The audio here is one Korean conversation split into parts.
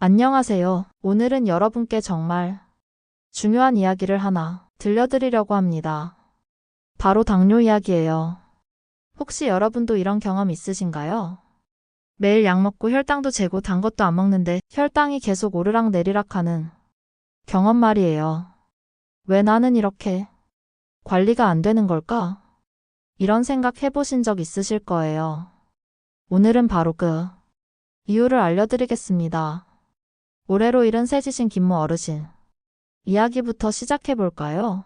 안녕하세요. 오늘은 여러분께 정말 중요한 이야기를 하나 들려드리려고 합니다. 바로 당뇨 이야기예요. 혹시 여러분도 이런 경험 있으신가요? 매일 약 먹고 혈당도 재고 단 것도 안 먹는데 혈당이 계속 오르락내리락 하는 경험 말이에요. 왜 나는 이렇게 관리가 안 되는 걸까? 이런 생각 해보신 적 있으실 거예요. 오늘은 바로 그 이유를 알려드리겠습니다. 올해로 70세 지신 김모 어르신. 이야기부터 시작해 볼까요?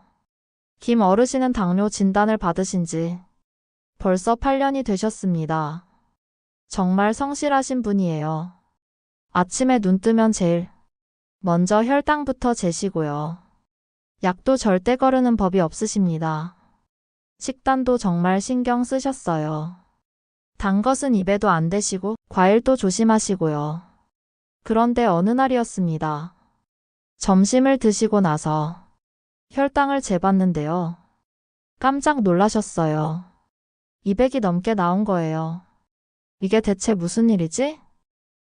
김 어르신은 당뇨 진단을 받으신 지 벌써 8년이 되셨습니다. 정말 성실하신 분이에요. 아침에 눈 뜨면 제일 먼저 혈당부터 재시고요. 약도 절대 거르는 법이 없으십니다. 식단도 정말 신경 쓰셨어요. 단 것은 입에도 안 대시고 과일도 조심하시고요. 그런데 어느 날이었습니다. 점심을 드시고 나서 혈당을 재봤는데요. 깜짝 놀라셨어요. 200이 넘게 나온 거예요. 이게 대체 무슨 일이지?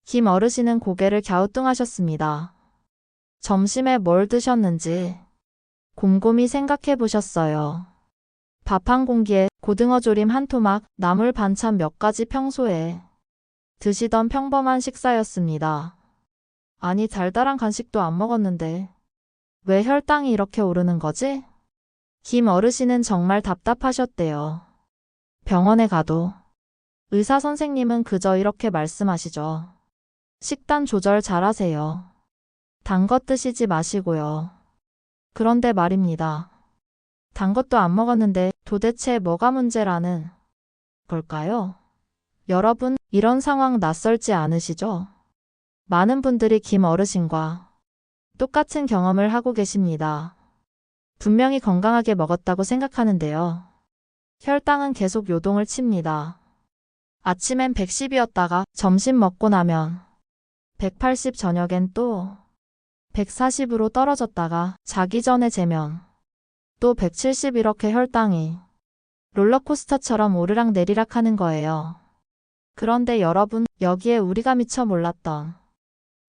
김 어르신은 고개를 갸우뚱하셨습니다. 점심에 뭘 드셨는지 곰곰이 생각해 보셨어요. 밥 한 공기에 고등어 조림 한 토막, 나물 반찬 몇 가지 평소에 드시던 평범한 식사였습니다. 아니, 달달한 간식도 안 먹었는데 왜 혈당이 이렇게 오르는 거지? 김 어르신은 정말 답답하셨대요. 병원에 가도 의사 선생님은 그저 이렇게 말씀하시죠. 식단 조절 잘하세요. 단 것 드시지 마시고요. 그런데 말입니다. 단 것도 안 먹었는데 도대체 뭐가 문제라는 걸까요? 여러분, 이런 상황 낯설지 않으시죠? 많은 분들이 김 어르신과 똑같은 경험을 하고 계십니다. 분명히 건강하게 먹었다고 생각하는데요. 혈당은 계속 요동을 칩니다. 아침엔 110이었다가 점심 먹고 나면 180, 저녁엔 또 140으로 떨어졌다가 자기 전에 재면 또 170, 이렇게 혈당이 롤러코스터처럼 오르락내리락 하는 거예요. 그런데 여러분, 여기에 우리가 미처 몰랐던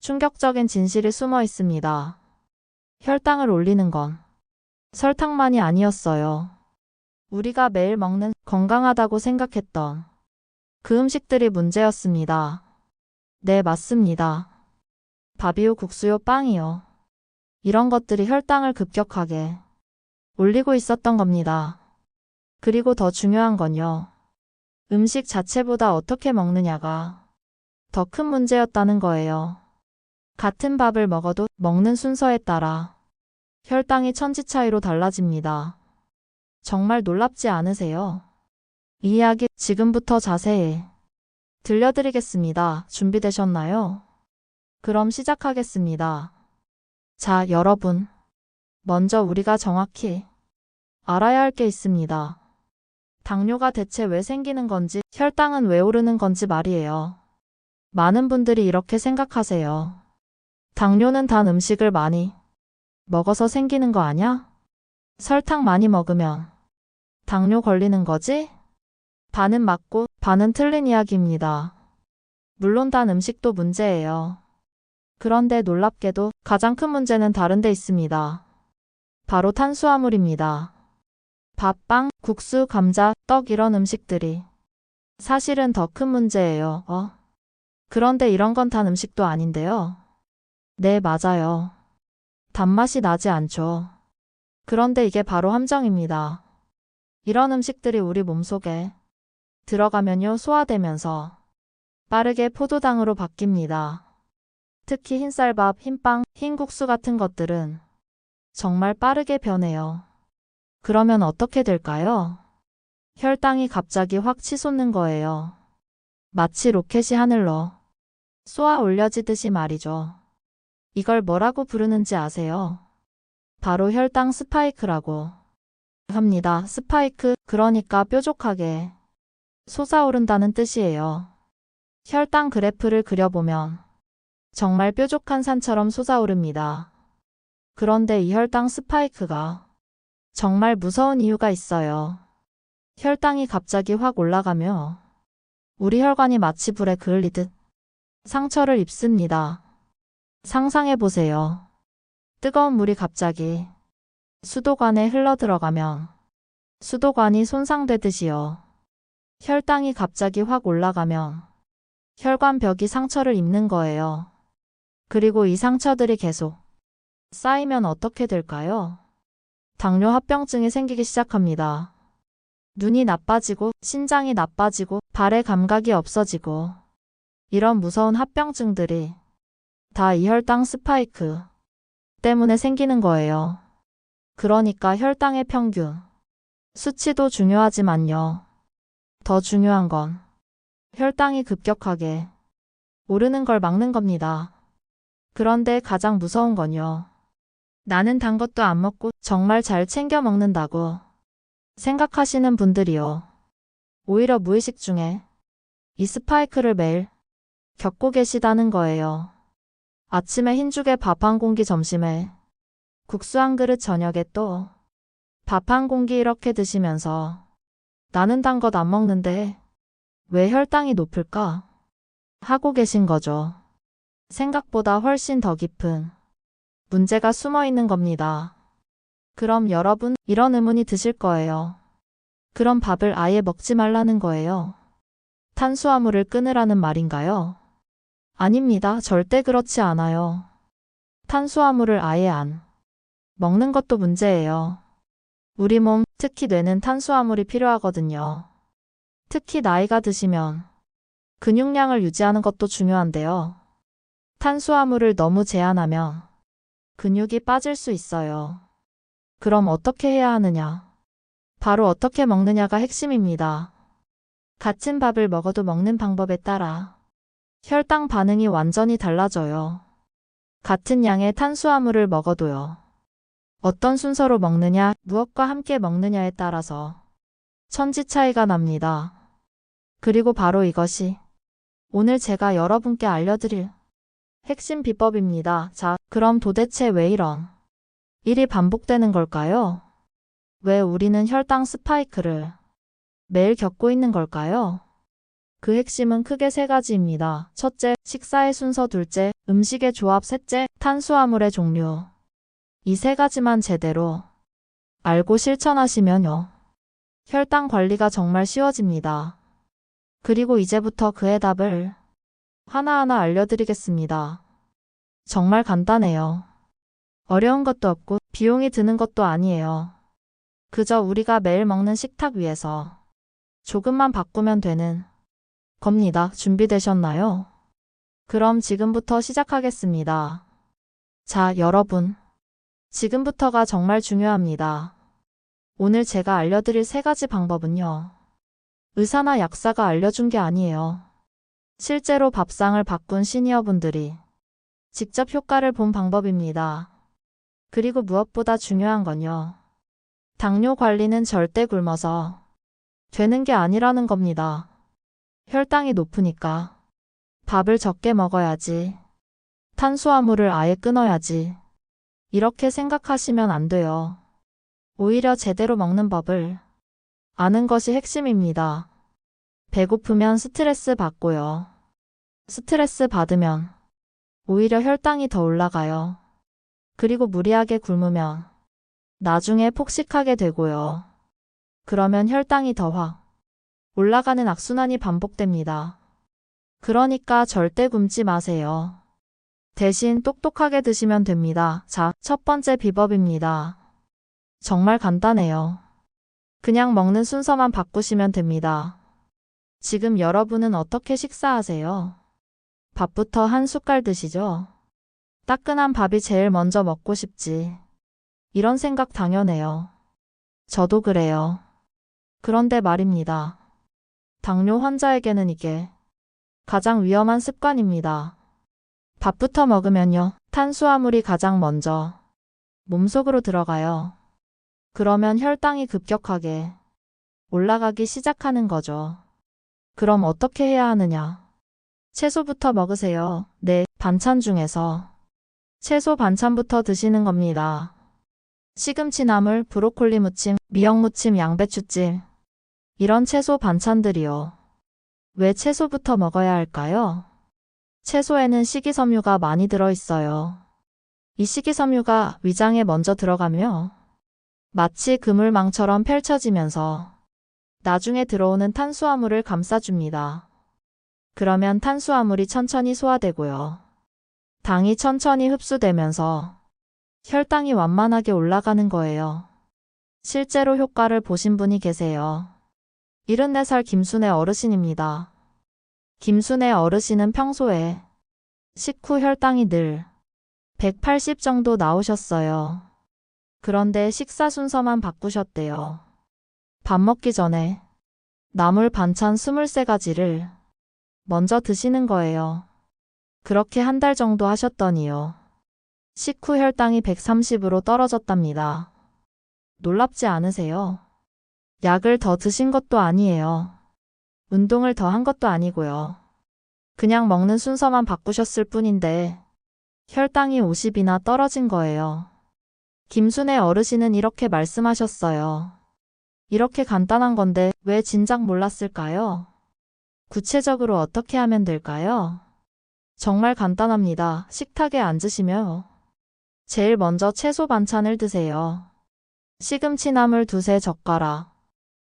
충격적인 진실이 숨어 있습니다. 혈당을 올리는 건 설탕만이 아니었어요. 우리가 매일 먹는 건강하다고 생각했던 그 음식들이 문제였습니다. 네, 맞습니다. 밥이요, 국수요, 빵이요. 이런 것들이 혈당을 급격하게 올리고 있었던 겁니다. 그리고 더 중요한 건요. 음식 자체보다 어떻게 먹느냐가 더 큰 문제였다는 거예요. 같은 밥을 먹어도 먹는 순서에 따라 혈당이 천지 차이로 달라집니다. 정말 놀랍지 않으세요? 이 이야기 지금부터 자세히 들려드리겠습니다. 준비되셨나요? 그럼 시작하겠습니다. 자, 여러분. 먼저 우리가 정확히 알아야 할 게 있습니다. 당뇨가 대체 왜 생기는 건지, 혈당은 왜 오르는 건지 말이에요. 많은 분들이 이렇게 생각하세요. 당뇨는 단 음식을 많이 먹어서 생기는 거 아냐? 설탕 많이 먹으면 당뇨 걸리는 거지? 반은 맞고 반은 틀린 이야기입니다. 물론 단 음식도 문제예요. 그런데 놀랍게도 가장 큰 문제는 다른 데 있습니다. 바로 탄수화물입니다. 밥, 빵, 국수, 감자, 떡, 이런 음식들이 사실은 더 큰 문제예요. 그런데 이런 건 단 음식도 아닌데요. 네, 맞아요. 단맛이 나지 않죠. 그런데 이게 바로 함정입니다. 이런 음식들이 우리 몸속에 들어가면요, 소화되면서 빠르게 포도당으로 바뀝니다. 특히 흰쌀밥, 흰빵, 흰국수 같은 것들은 정말 빠르게 변해요. 그러면 어떻게 될까요? 혈당이 갑자기 확 치솟는 거예요. 마치 로켓이 하늘로 쏘아 올려지듯이 말이죠. 이걸 뭐라고 부르는지 아세요? 바로 혈당 스파이크라고 합니다. 스파이크, 그러니까 뾰족하게 솟아오른다는 뜻이에요. 혈당 그래프를 그려보면 정말 뾰족한 산처럼 솟아오릅니다. 그런데 이 혈당 스파이크가 정말 무서운 이유가 있어요. 혈당이 갑자기 확 올라가며 우리 혈관이 마치 불에 그을리듯 상처를 입습니다. 상상해 보세요. 뜨거운 물이 갑자기 수도관에 흘러들어가면 수도관이 손상되듯이요. 혈당이 갑자기 확 올라가면 혈관벽이 상처를 입는 거예요. 그리고 이 상처들이 계속 쌓이면 어떻게 될까요? 당뇨 합병증이 생기기 시작합니다. 눈이 나빠지고 신장이 나빠지고 발의 감각이 없어지고 이런 무서운 합병증들이 다 이 혈당 스파이크 때문에 생기는 거예요. 그러니까 혈당의 평균 수치도 중요하지만요. 더 중요한 건 혈당이 급격하게 오르는 걸 막는 겁니다. 그런데 가장 무서운 건요. 나는 단 것도 안 먹고 정말 잘 챙겨 먹는다고 생각하시는 분들이요. 오히려 무의식 중에 이 스파이크를 매일 겪고 계시다는 거예요. 아침에 흰죽에 밥 한 공기, 점심에 국수 한 그릇, 저녁에 또 밥 한 공기 이렇게 드시면서 나는 단 것 안 먹는데 왜 혈당이 높을까? 하고 계신 거죠. 생각보다 훨씬 더 깊은 문제가 숨어 있는 겁니다. 그럼 여러분, 이런 의문이 드실 거예요. 그럼 밥을 아예 먹지 말라는 거예요? 탄수화물을 끊으라는 말인가요? 아닙니다. 절대 그렇지 않아요. 탄수화물을 아예 안 먹는 것도 문제예요. 우리 몸, 특히 뇌는 탄수화물이 필요하거든요. 특히 나이가 드시면 근육량을 유지하는 것도 중요한데요. 탄수화물을 너무 제한하면 근육이 빠질 수 있어요. 그럼 어떻게 해야 하느냐? 바로 어떻게 먹느냐가 핵심입니다. 같은 밥을 먹어도 먹는 방법에 따라 혈당 반응이 완전히 달라져요. 같은 양의 탄수화물을 먹어도요. 어떤 순서로 먹느냐, 무엇과 함께 먹느냐에 따라서 천지 차이가 납니다. 그리고 바로 이것이 오늘 제가 여러분께 알려드릴 핵심 비법입니다. 자, 그럼 도대체 왜 이런 일이 반복되는 걸까요? 왜 우리는 혈당 스파이크를 매일 겪고 있는 걸까요? 그 핵심은 크게 세 가지입니다. 첫째, 식사의 순서. 둘째, 음식의 조합. 셋째, 탄수화물의 종류. 이 세 가지만 제대로 알고 실천하시면요. 혈당 관리가 정말 쉬워집니다. 그리고 이제부터 그 해답을 하나하나 알려드리겠습니다. 정말 간단해요. 어려운 것도 없고 비용이 드는 것도 아니에요. 그저 우리가 매일 먹는 식탁 위에서 조금만 바꾸면 되는 겁니다. 준비되셨나요? 그럼 지금부터 시작하겠습니다. 자, 여러분. 지금부터가 정말 중요합니다. 오늘 제가 알려드릴 세 가지 방법은요. 의사나 약사가 알려준 게 아니에요. 실제로 밥상을 바꾼 시니어분들이 직접 효과를 본 방법입니다. 그리고 무엇보다 중요한 건요. 당뇨 관리는 절대 굶어서 되는 게 아니라는 겁니다. 혈당이 높으니까 밥을 적게 먹어야지. 탄수화물을 아예 끊어야지. 이렇게 생각하시면 안 돼요. 오히려 제대로 먹는 법을 아는 것이 핵심입니다. 배고프면 스트레스 받고요. 스트레스 받으면 오히려 혈당이 더 올라가요. 그리고 무리하게 굶으면 나중에 폭식하게 되고요. 그러면 혈당이 더 확 올라가는 악순환이 반복됩니다. 그러니까 절대 굶지 마세요. 대신 똑똑하게 드시면 됩니다. 자, 첫 번째 비법입니다. 정말 간단해요. 그냥 먹는 순서만 바꾸시면 됩니다. 지금 여러분은 어떻게 식사하세요? 밥부터 한 숟갈 드시죠? 따끈한 밥이 제일 먼저 먹고 싶지. 이런 생각 당연해요. 저도 그래요. 그런데 말입니다. 당뇨 환자에게는 이게 가장 위험한 습관입니다. 밥부터 먹으면요. 탄수화물이 가장 먼저 몸속으로 들어가요. 그러면 혈당이 급격하게 올라가기 시작하는 거죠. 그럼 어떻게 해야 하느냐? 채소부터 먹으세요. 네, 반찬 중에서 채소 반찬부터 드시는 겁니다. 시금치 나물, 브로콜리 무침, 미역 무침, 양배추찜. 이런 채소 반찬들이요. 왜 채소부터 먹어야 할까요? 채소에는 식이섬유가 많이 들어있어요. 이 식이섬유가 위장에 먼저 들어가며 마치 그물망처럼 펼쳐지면서 나중에 들어오는 탄수화물을 감싸줍니다. 그러면 탄수화물이 천천히 소화되고요. 당이 천천히 흡수되면서 혈당이 완만하게 올라가는 거예요. 실제로 효과를 보신 분이 계세요. 74살 김순애 어르신입니다. 김순애 어르신은 평소에 식후 혈당이 늘 180 정도 나오셨어요. 그런데 식사 순서만 바꾸셨대요. 밥 먹기 전에 나물 반찬 23가지를 먼저 드시는 거예요. 그렇게 한 달 정도 하셨더니요. 식후 혈당이 130으로 떨어졌답니다. 놀랍지 않으세요? 약을 더 드신 것도 아니에요. 운동을 더 한 것도 아니고요. 그냥 먹는 순서만 바꾸셨을 뿐인데 혈당이 50이나 떨어진 거예요. 김순애 어르신은 이렇게 말씀하셨어요. 이렇게 간단한 건데 왜 진작 몰랐을까요? 구체적으로 어떻게 하면 될까요? 정말 간단합니다. 식탁에 앉으시며 제일 먼저 채소 반찬을 드세요. 시금치나물 2-3젓가락,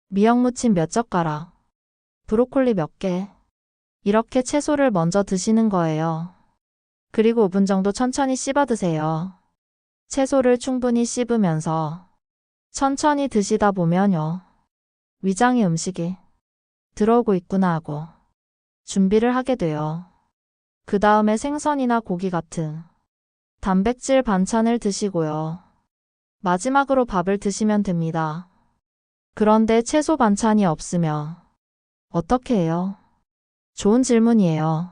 미역무침 몇 젓가락, 브로콜리 몇 개. 이렇게 채소를 먼저 드시는 거예요. 그리고 5분 정도 천천히 씹어 드세요. 채소를 충분히 씹으면서 천천히 드시다 보면요. 위장에 음식이 들어오고 있구나 하고 준비를 하게 돼요. 그 다음에 생선이나 고기 같은 단백질 반찬을 드시고요. 마지막으로 밥을 드시면 됩니다. 그런데 채소 반찬이 없으면 어떻게 해요? 좋은 질문이에요.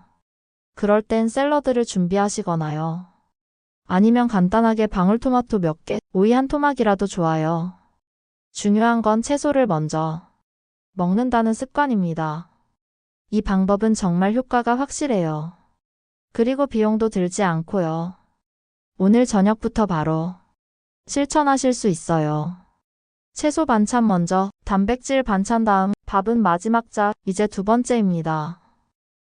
그럴 땐 샐러드를 준비하시거나요. 아니면 간단하게 방울토마토 몇 개, 오이 한 토막이라도 좋아요. 중요한 건 채소를 먼저 먹는다는 습관입니다. 이 방법은 정말 효과가 확실해요. 그리고 비용도 들지 않고요. 오늘 저녁부터 바로 실천하실 수 있어요. 채소 반찬 먼저, 단백질 반찬 다음, 밥은 마지막 자, 이제 두 번째입니다.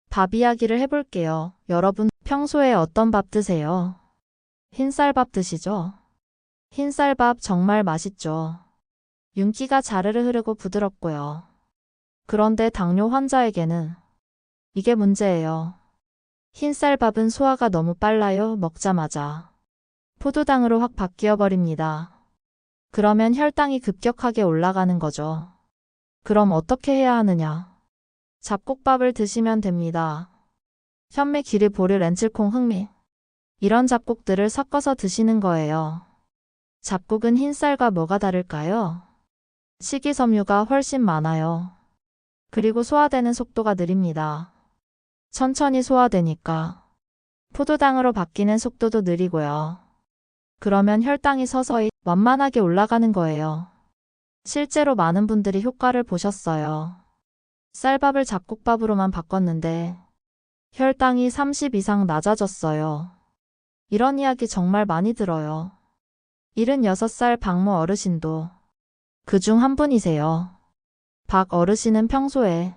밥 이야기를 해볼게요. 여러분, 평소에 어떤 밥 드세요? 흰쌀밥 드시죠? 흰쌀밥 정말 맛있죠? 윤기가 자르르 흐르고 부드럽고요. 그런데 당뇨 환자에게는 이게 문제예요. 흰쌀밥은 소화가 너무 빨라요. 먹자마자 포도당으로 확 바뀌어 버립니다. 그러면 혈당이 급격하게 올라가는 거죠. 그럼 어떻게 해야 하느냐? 잡곡밥을 드시면 됩니다. 현미, 기르, 보르, 렌틸콩, 흑미 이런 잡곡들을 섞어서 드시는 거예요. 잡곡은 흰쌀과 뭐가 다를까요? 식이섬유가 훨씬 많아요. 그리고 소화되는 속도가 느립니다. 천천히 소화되니까 포도당으로 바뀌는 속도도 느리고요. 그러면 혈당이 서서히 완만하게 올라가는 거예요. 실제로 많은 분들이 효과를 보셨어요. 쌀밥을 잡곡밥으로만 바꿨는데 혈당이 30 이상 낮아졌어요. 이런 이야기 정말 많이 들어요. 76살 박모 어르신도 그중 한 분이세요. 박 어르신은 평소에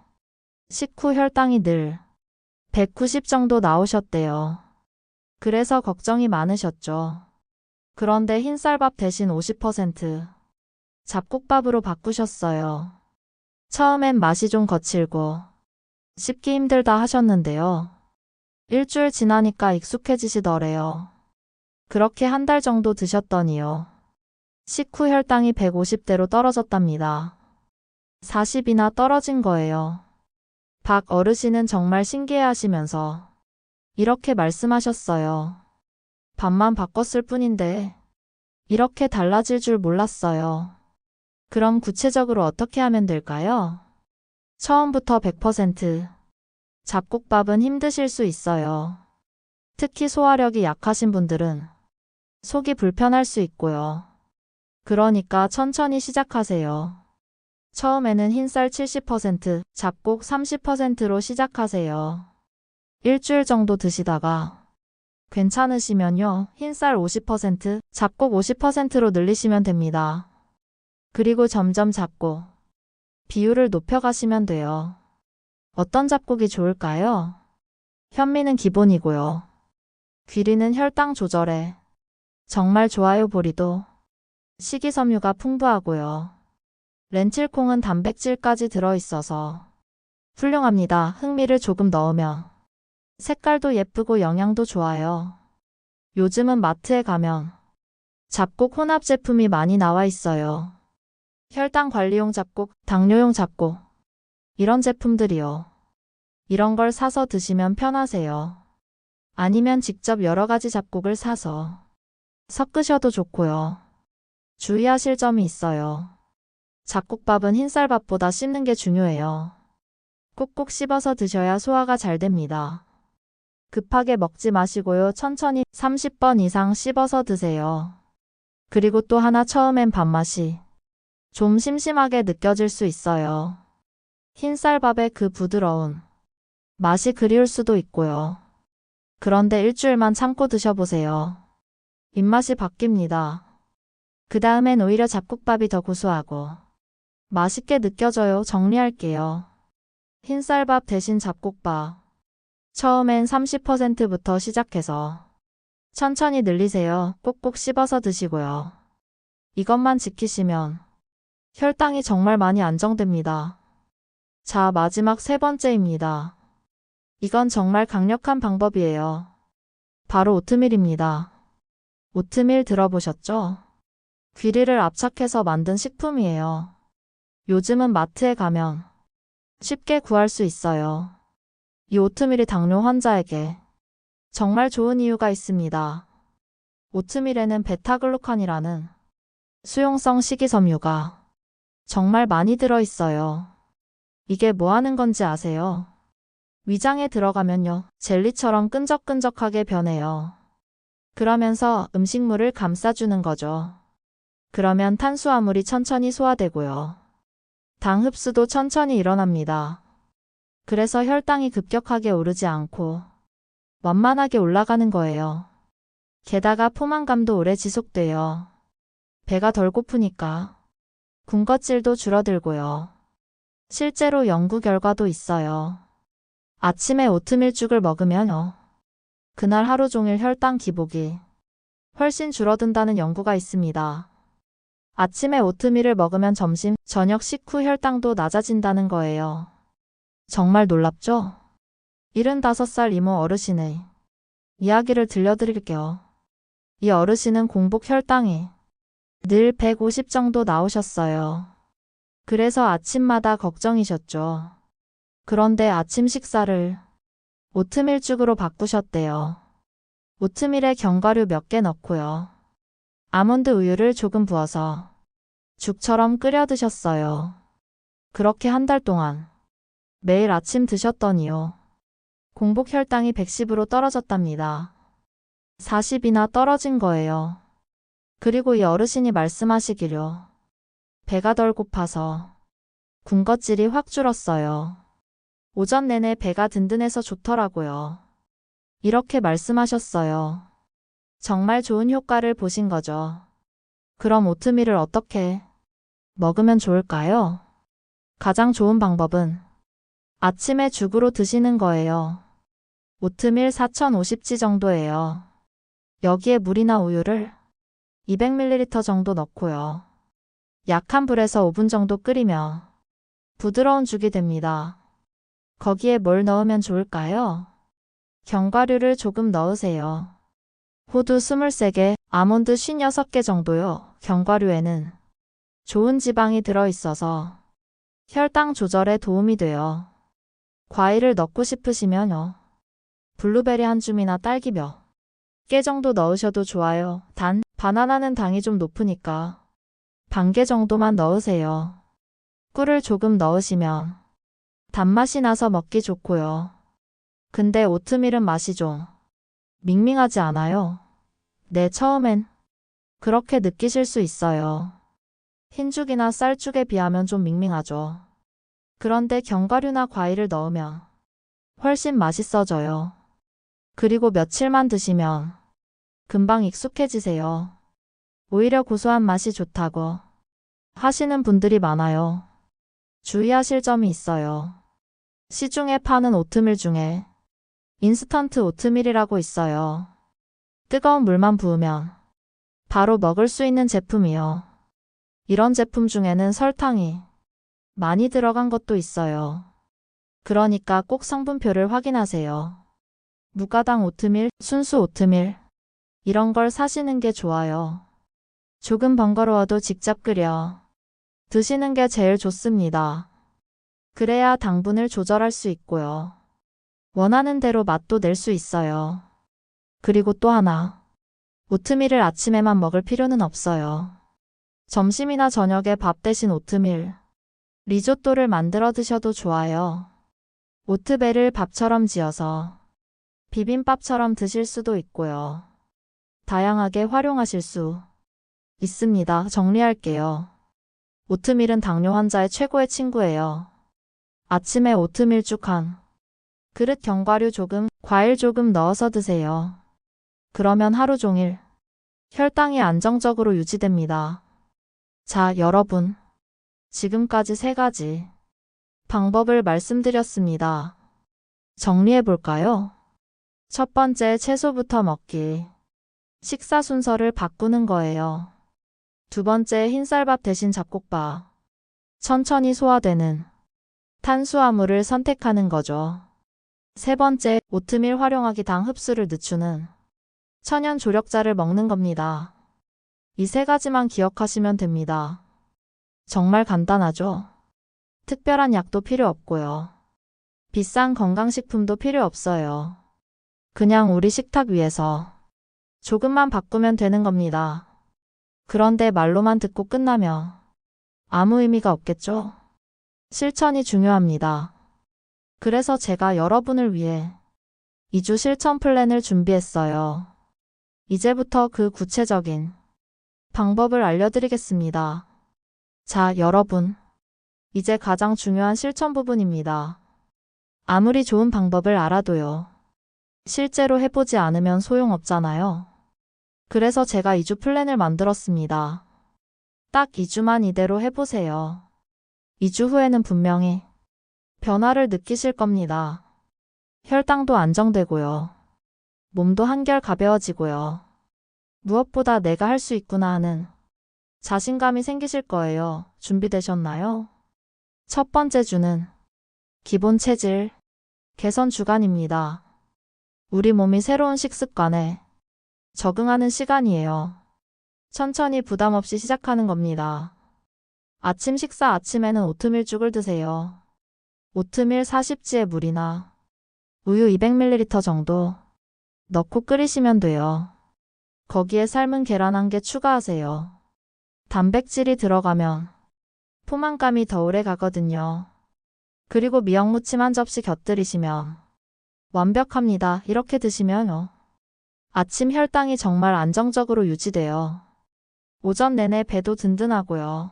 식후 혈당이 늘 190 정도 나오셨대요. 그래서 걱정이 많으셨죠. 그런데 흰쌀밥 대신 50% 잡곡밥으로 바꾸셨어요. 처음엔 맛이 좀 거칠고 씹기 힘들다 하셨는데요. 일주일 지나니까 익숙해지시더래요. 그렇게 한 달 정도 드셨더니요. 식후 혈당이 150대로 떨어졌답니다. 40이나 떨어진 거예요. 박 어르신은 정말 신기해하시면서 이렇게 말씀하셨어요. 밥만 바꿨을 뿐인데 이렇게 달라질 줄 몰랐어요. 그럼 구체적으로 어떻게 하면 될까요? 처음부터 100% 잡곡밥은 힘드실 수 있어요. 특히 소화력이 약하신 분들은 속이 불편할 수 있고요. 그러니까 천천히 시작하세요. 처음에는 흰쌀 70%, 잡곡 30%로 시작하세요. 일주일 정도 드시다가 괜찮으시면요, 흰쌀 50%, 잡곡 50%로 늘리시면 됩니다. 그리고 점점 잡곡 비율을 높여가시면 돼요. 어떤 잡곡이 좋을까요? 현미는 기본이고요. 귀리는 혈당 조절에 정말 좋아요. 보리도 식이섬유가 풍부하고요. 렌틸콩은 단백질까지 들어있어서 훌륭합니다. 흑미를 조금 넣으면 색깔도 예쁘고 영양도 좋아요. 요즘은 마트에 가면 잡곡 혼합 제품이 많이 나와 있어요. 혈당 관리용 잡곡, 당뇨용 잡곡, 이런 제품들이요. 이런 걸 사서 드시면 편하세요. 아니면 직접 여러 가지 잡곡을 사서 섞으셔도 좋고요. 주의하실 점이 있어요. 잡곡밥은 흰쌀밥보다 씹는 게 중요해요. 꾹꾹 씹어서 드셔야 소화가 잘 됩니다. 급하게 먹지 마시고요. 천천히 30번 이상 씹어서 드세요. 그리고 또 하나, 처음엔 밥맛이 좀 심심하게 느껴질 수 있어요. 흰쌀밥의 그 부드러운 맛이 그리울 수도 있고요. 그런데 일주일만 참고 드셔보세요. 입맛이 바뀝니다. 그 다음엔 오히려 잡곡밥이 더 고소하고 맛있게 느껴져요. 정리할게요. 흰쌀밥 대신 잡곡밥. 처음엔 30%부터 시작해서 천천히 늘리세요. 꼭꼭 씹어서 드시고요. 이것만 지키시면 혈당이 정말 많이 안정됩니다. 자, 마지막 세 번째입니다. 이건 정말 강력한 방법이에요. 바로 오트밀입니다. 오트밀 들어보셨죠? 귀리를 압착해서 만든 식품이에요. 요즘은 마트에 가면 쉽게 구할 수 있어요. 이 오트밀이 당뇨 환자에게 정말 좋은 이유가 있습니다. 오트밀에는 베타글루칸이라는 수용성 식이섬유가 정말 많이 들어있어요. 이게 뭐 하는 건지 아세요? 위장에 들어가면요, 젤리처럼 끈적끈적하게 변해요. 그러면서 음식물을 감싸주는 거죠. 그러면 탄수화물이 천천히 소화되고요. 당 흡수도 천천히 일어납니다. 그래서 혈당이 급격하게 오르지 않고 완만하게 올라가는 거예요. 게다가 포만감도 오래 지속돼요. 배가 덜 고프니까 군것질도 줄어들고요. 실제로 연구 결과도 있어요. 아침에 오트밀죽을 먹으면요, 그날 하루 종일 혈당 기복이 훨씬 줄어든다는 연구가 있습니다. 아침에 오트밀을 먹으면 점심, 저녁 식후 혈당도 낮아진다는 거예요. 정말 놀랍죠? 75살 이모 어르신의 이야기를 들려드릴게요. 이 어르신은 공복 혈당이 늘 150 정도 나오셨어요. 그래서 아침마다 걱정이셨죠. 그런데 아침 식사를 오트밀죽으로 바꾸셨대요. 오트밀에 견과류 몇 개 넣고요. 아몬드 우유를 조금 부어서 죽처럼 끓여 드셨어요. 그렇게 한 달 동안 매일 아침 드셨더니요, 공복 혈당이 110으로 떨어졌답니다. 40이나 떨어진 거예요. 그리고 이 어르신이 말씀하시기로 배가 덜 고파서 군것질이 확 줄었어요. 오전 내내 배가 든든해서 좋더라고요. 이렇게 말씀하셨어요. 정말 좋은 효과를 보신 거죠. 그럼 오트밀을 어떻게 먹으면 좋을까요? 가장 좋은 방법은 아침에 죽으로 드시는 거예요. 오트밀 4050지 정도예요. 여기에 물이나 우유를 200ml 정도 넣고요. 약한 불에서 5분 정도 끓이며 부드러운 죽이 됩니다. 거기에 뭘 넣으면 좋을까요? 견과류를 조금 넣으세요. 호두 23개, 아몬드 56개 정도요. 견과류에는 좋은 지방이 들어있어서 혈당 조절에 도움이 돼요. 과일을 넣고 싶으시면요, 블루베리 한 줌이나 딸기 몇 개 정도 넣으셔도 좋아요. 단, 바나나는 당이 좀 높으니까 반 개 정도만 넣으세요. 꿀을 조금 넣으시면 단맛이 나서 먹기 좋고요. 근데 오트밀은 맛이 좀 밍밍하지 않아요? 네, 처음엔 그렇게 느끼실 수 있어요. 흰죽이나 쌀죽에 비하면 좀 밍밍하죠. 그런데 견과류나 과일을 넣으면 훨씬 맛있어져요. 그리고 며칠만 드시면 금방 익숙해지세요. 오히려 고소한 맛이 좋다고 하시는 분들이 많아요. 주의하실 점이 있어요. 시중에 파는 오트밀 중에 인스턴트 오트밀이라고 있어요. 뜨거운 물만 부으면 바로 먹을 수 있는 제품이요. 이런 제품 중에는 설탕이 많이 들어간 것도 있어요. 그러니까 꼭 성분표를 확인하세요. 무가당 오트밀, 순수 오트밀 이런 걸 사시는 게 좋아요. 조금 번거로워도 직접 끓여 드시는 게 제일 좋습니다. 그래야 당분을 조절할 수 있고요. 원하는 대로 맛도 낼 수 있어요. 그리고 또 하나. 오트밀을 아침에만 먹을 필요는 없어요. 점심이나 저녁에 밥 대신 오트밀, 리조또를 만들어 드셔도 좋아요. 오트벨을 밥처럼 지어서 비빔밥처럼 드실 수도 있고요. 다양하게 활용하실 수 있습니다. 정리할게요. 오트밀은 당뇨 환자의 최고의 친구예요. 아침에 오트밀죽 한 그릇 견과류 조금, 과일 조금 넣어서 드세요. 그러면 하루 종일 혈당이 안정적으로 유지됩니다. 자, 여러분. 지금까지 3가지 방법을 말씀드렸습니다. 정리해 볼까요? 첫 번째, 채소부터 먹기. 식사 순서를 바꾸는 거예요. 두 번째, 흰쌀밥 대신 잡곡밥. 천천히 소화되는 탄수화물을 선택하는 거죠. 세 번째, 오트밀 활용하기 당 흡수를 늦추는 천연 조력자를 먹는 겁니다. 이 3가지만 기억하시면 됩니다. 정말 간단하죠? 특별한 약도 필요 없고요. 비싼 건강식품도 필요 없어요. 그냥 우리 식탁 위에서 조금만 바꾸면 되는 겁니다. 그런데 말로만 듣고 끝나면 아무 의미가 없겠죠? 실천이 중요합니다. 그래서 제가 여러분을 위해 2주 실천 플랜을 준비했어요. 이제부터 그 구체적인 방법을 알려드리겠습니다. 자, 여러분. 이제 가장 중요한 실천 부분입니다. 아무리 좋은 방법을 알아도요. 실제로 해보지 않으면 소용없잖아요. 그래서 제가 2주 플랜을 만들었습니다. 딱 2주만 이대로 해보세요. 2주 후에는 분명히 변화를 느끼실 겁니다. 혈당도 안정되고요. 몸도 한결 가벼워지고요. 무엇보다 내가 할 수 있구나 하는 자신감이 생기실 거예요. 준비되셨나요? 첫 번째 주는 기본 체질 개선 주간입니다. 우리 몸이 새로운 식습관에 적응하는 시간이에요. 천천히 부담 없이 시작하는 겁니다. 아침 식사 아침에는 오트밀죽을 드세요. 오트밀 40지의 물이나 우유 200ml 정도 넣고 끓이시면 돼요. 거기에 삶은 계란 1개 추가하세요. 단백질이 들어가면 포만감이 더 오래 가거든요. 그리고 미역무침 1접시 곁들이시면 완벽합니다. 이렇게 드시면요. 아침 혈당이 정말 안정적으로 유지돼요. 오전 내내 배도 든든하고요.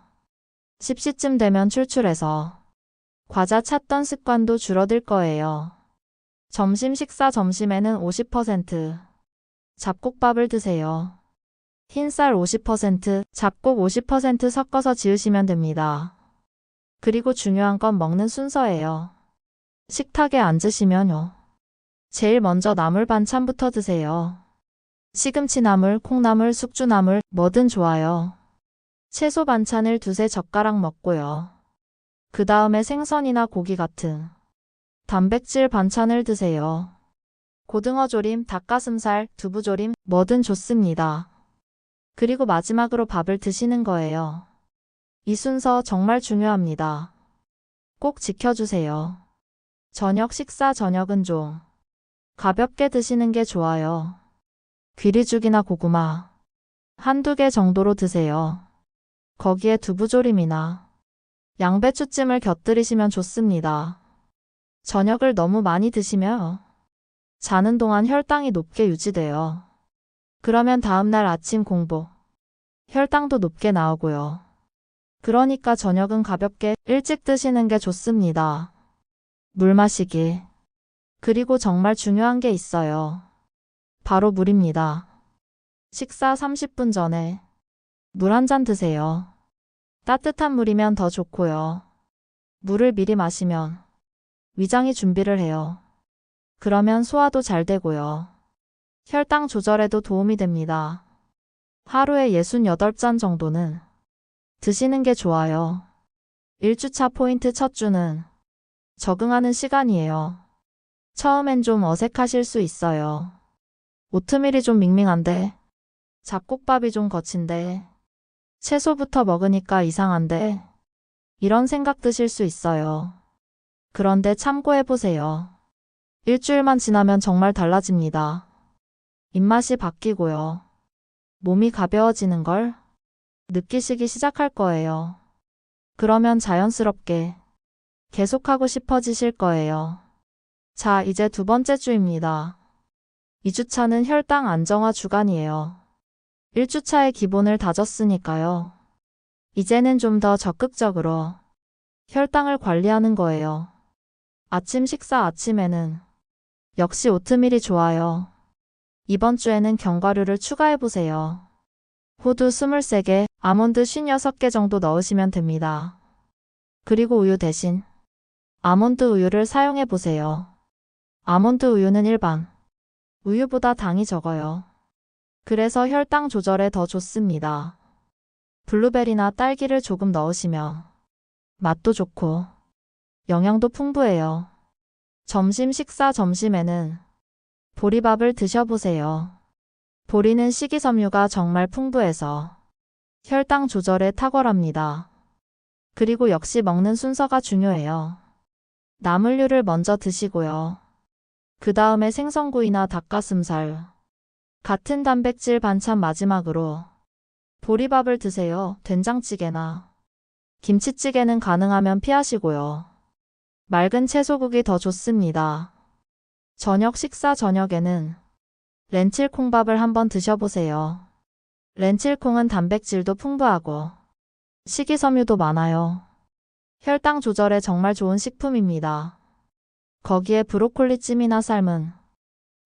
10시쯤 되면 출출해서 과자 찾던 습관도 줄어들 거예요. 점심 식사 점심에는 50% 잡곡밥을 드세요. 흰쌀 50%, 잡곡 50% 섞어서 지으시면 됩니다. 그리고 중요한 건 먹는 순서예요. 식탁에 앉으시면요. 제일 먼저 나물 반찬부터 드세요. 시금치 나물, 콩나물, 숙주나물, 뭐든 좋아요. 채소 반찬을 2~3젓가락 먹고요. 그 다음에 생선이나 고기 같은 단백질 반찬을 드세요. 고등어 조림, 닭가슴살, 두부 조림, 뭐든 좋습니다. 그리고 마지막으로 밥을 드시는 거예요. 이 순서 정말 중요합니다. 꼭 지켜주세요. 저녁 식사 저녁은 좀 가볍게 드시는 게 좋아요. 귀리죽이나 고구마 1~2개 정도로 드세요. 거기에 두부조림이나 양배추찜을 곁들이시면 좋습니다. 저녁을 너무 많이 드시면 자는 동안 혈당이 높게 유지돼요. 그러면 다음날 아침 공복, 혈당도 높게 나오고요. 그러니까 저녁은 가볍게 일찍 드시는 게 좋습니다. 물 마시기. 그리고 정말 중요한 게 있어요. 바로 물입니다. 식사 30분 전에 물 1잔 드세요. 따뜻한 물이면 더 좋고요. 물을 미리 마시면 위장이 준비를 해요. 그러면 소화도 잘 되고요. 혈당 조절에도 도움이 됩니다. 하루에 68잔 정도는 드시는 게 좋아요. 1주차 포인트 첫 주는 적응하는 시간이에요. 처음엔 좀 어색하실 수 있어요. 오트밀이 좀 밍밍한데, 잡곡밥이 좀 거친데, 채소부터 먹으니까 이상한데, 이런 생각 드실 수 있어요. 그런데 참고해보세요. 일주일만 지나면 정말 달라집니다. 입맛이 바뀌고요. 몸이 가벼워지는 걸 느끼시기 시작할 거예요. 그러면 자연스럽게 계속하고 싶어지실 거예요. 자, 이제 두 번째 주입니다. 2주차는 혈당 안정화 주간이에요. 1주차의 기본을 다졌으니까요. 이제는 좀 더 적극적으로 혈당을 관리하는 거예요. 아침 식사 아침에는 역시 오트밀이 좋아요. 이번 주에는 견과류를 추가해보세요. 호두 23개, 아몬드 56개 정도 넣으시면 됩니다. 그리고 우유 대신 아몬드 우유를 사용해보세요. 아몬드 우유는 일반 우유보다 당이 적어요. 그래서 혈당 조절에 더 좋습니다. 블루베리나 딸기를 조금 넣으시면 맛도 좋고 영양도 풍부해요. 점심 식사 점심에는 보리밥을 드셔보세요. 보리는 식이섬유가 정말 풍부해서 혈당 조절에 탁월합니다. 그리고 역시 먹는 순서가 중요해요. 나물류를 먼저 드시고요. 그 다음에 생선구이나 닭가슴살, 같은 단백질 반찬 마지막으로 보리밥을 드세요. 된장찌개나 김치찌개는 가능하면 피하시고요. 맑은 채소국이 더 좋습니다. 저녁 식사 저녁에는 렌틸콩밥을 한번 드셔보세요. 렌틸콩은 단백질도 풍부하고 식이섬유도 많아요. 혈당 조절에 정말 좋은 식품입니다. 거기에 브로콜리 찜이나 삶은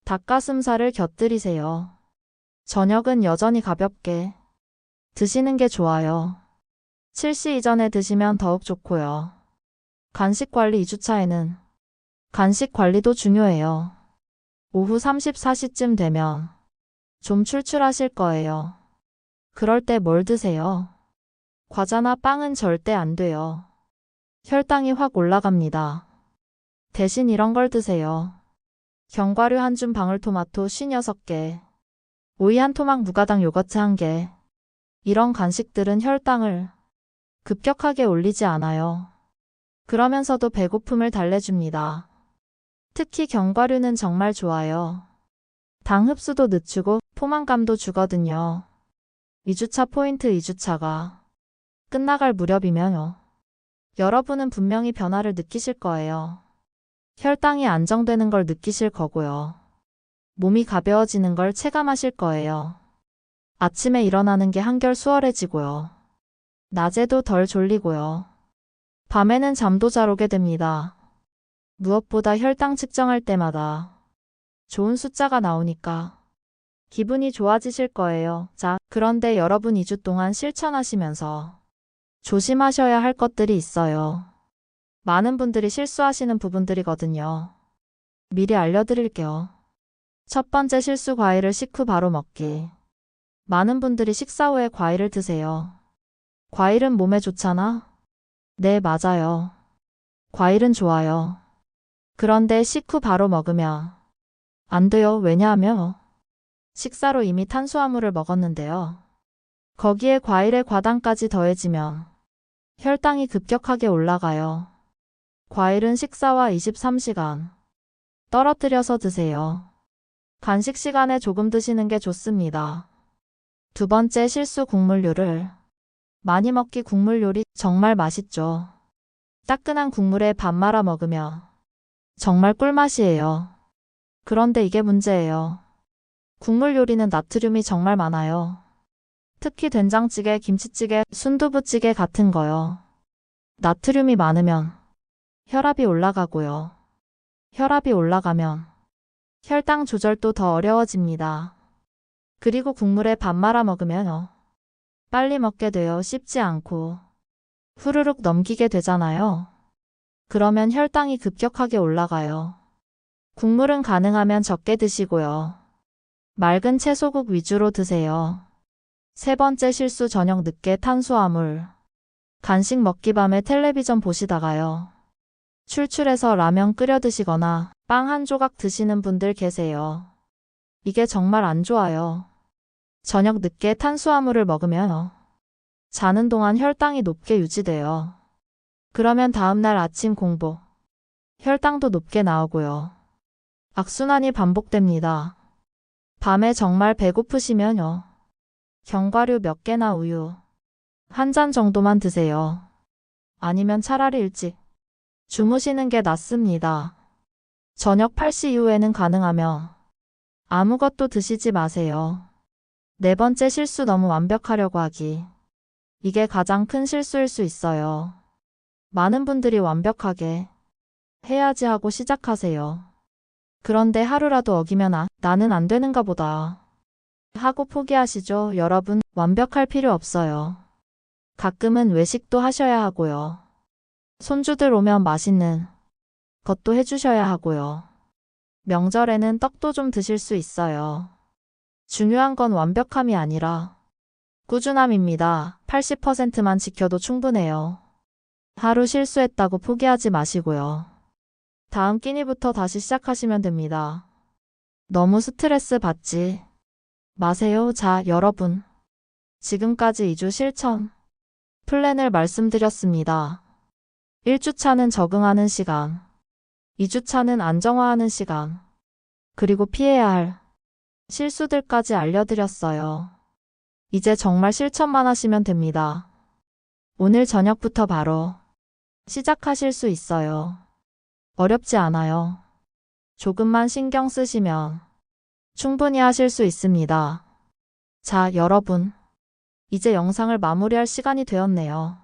닭가슴살을 곁들이세요. 저녁은 여전히 가볍게 드시는 게 좋아요. 7시 이전에 드시면 더욱 좋고요. 간식 관리 2주차에는 간식 관리도 중요해요. 오후 34시쯤 되면 좀 출출하실 거예요. 그럴 때 뭘 드세요? 과자나 빵은 절대 안 돼요. 혈당이 확 올라갑니다. 대신 이런 걸 드세요. 견과류 한 줌 방울토마토 56개, 오이 한 토막 무가당 요거트 1개. 이런 간식들은 혈당을 급격하게 올리지 않아요. 그러면서도 배고픔을 달래줍니다. 특히 견과류는 정말 좋아요. 당 흡수도 늦추고 포만감도 주거든요. 2주차 포인트 2주차가 끝나갈 무렵이면요. 여러분은 분명히 변화를 느끼실 거예요. 혈당이 안정되는 걸 느끼실 거고요. 몸이 가벼워지는 걸 체감하실 거예요. 아침에 일어나는 게 한결 수월해지고요. 낮에도 덜 졸리고요. 밤에는 잠도 잘 오게 됩니다. 무엇보다 혈당 측정할 때마다 좋은 숫자가 나오니까 기분이 좋아지실 거예요. 자, 그런데 여러분 2주 동안 실천하시면서 조심하셔야 할 것들이 있어요. 많은 분들이 실수하시는 부분들이거든요. 미리 알려드릴게요. 첫 번째 실수 과일을 식후 바로 먹기. 많은 분들이 식사 후에 과일을 드세요. 과일은 몸에 좋잖아? 네, 맞아요. 과일은 좋아요. 그런데 식후 바로 먹으면 안 돼요. 왜냐하면 식사로 이미 탄수화물을 먹었는데요. 거기에 과일의 과당까지 더해지면 혈당이 급격하게 올라가요. 과일은 식사와 23시간 떨어뜨려서 드세요. 간식 시간에 조금 드시는 게 좋습니다. 두 번째 실수 국물류를 많이 먹기. 국물 요리 정말 맛있죠. 따끈한 국물에 밥 말아 먹으면 정말 꿀맛이에요. 그런데 이게 문제예요. 국물 요리는 나트륨이 정말 많아요. 특히 된장찌개, 김치찌개, 순두부찌개 같은 거요. 나트륨이 많으면 혈압이 올라가고요. 혈압이 올라가면 혈당 조절도 더 어려워집니다. 그리고 국물에 밥 말아 먹으면요. 빨리 먹게 돼요. 씹지 않고 후루룩 넘기게 되잖아요. 그러면 혈당이 급격하게 올라가요. 국물은 가능하면 적게 드시고요. 맑은 채소국 위주로 드세요. 세 번째 실수 저녁 늦게 탄수화물. 간식 먹기 밤에 텔레비전 보시다가요. 출출해서 라면 끓여 드시거나 빵 한 조각 드시는 분들 계세요. 이게 정말 안 좋아요. 저녁 늦게 탄수화물을 먹으면 자는 동안 혈당이 높게 유지돼요. 그러면 다음날 아침 공복, 혈당도 높게 나오고요. 악순환이 반복됩니다. 밤에 정말 배고프시면요. 견과류 몇 개나 우유 한 잔 정도만 드세요. 아니면 차라리 일찍 주무시는 게 낫습니다. 저녁 8시 이후에는 가능하면 아무것도 드시지 마세요. 네 번째 실수 너무 완벽하려고 하기. 이게 가장 큰 실수일 수 있어요. 많은 분들이 완벽하게 해야지 하고 시작하세요. 그런데 하루라도 어기면 나는 안 되는가 보다 하고 포기하시죠. 여러분, 완벽할 필요 없어요. 가끔은 외식도 하셔야 하고요. 손주들 오면 맛있는 것도 해주셔야 하고요. 명절에는 떡도 좀 드실 수 있어요. 중요한 건 완벽함이 아니라 꾸준함입니다. 80%만 지켜도 충분해요. 하루 실수했다고 포기하지 마시고요. 다음 끼니부터 다시 시작하시면 됩니다. 너무 스트레스 받지 마세요. 자, 여러분. 지금까지 2주 실천 플랜을 말씀드렸습니다. 1주차는 적응하는 시간, 2주차는 안정화하는 시간, 그리고 피해야 할 실수들까지 알려드렸어요. 이제 정말 실천만 하시면 됩니다. 오늘 저녁부터 바로 시작하실 수 있어요. 어렵지 않아요. 조금만 신경 쓰시면 충분히 하실 수 있습니다. 자, 여러분. 이제 영상을 마무리할 시간이 되었네요.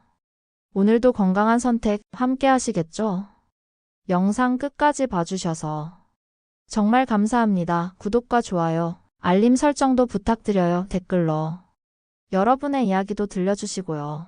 오늘도 건강한 선택 함께 하시겠죠? 영상 끝까지 봐주셔서 정말 감사합니다. 구독과 좋아요, 알림 설정도 부탁드려요. 댓글로 여러분의 이야기도 들려주시고요.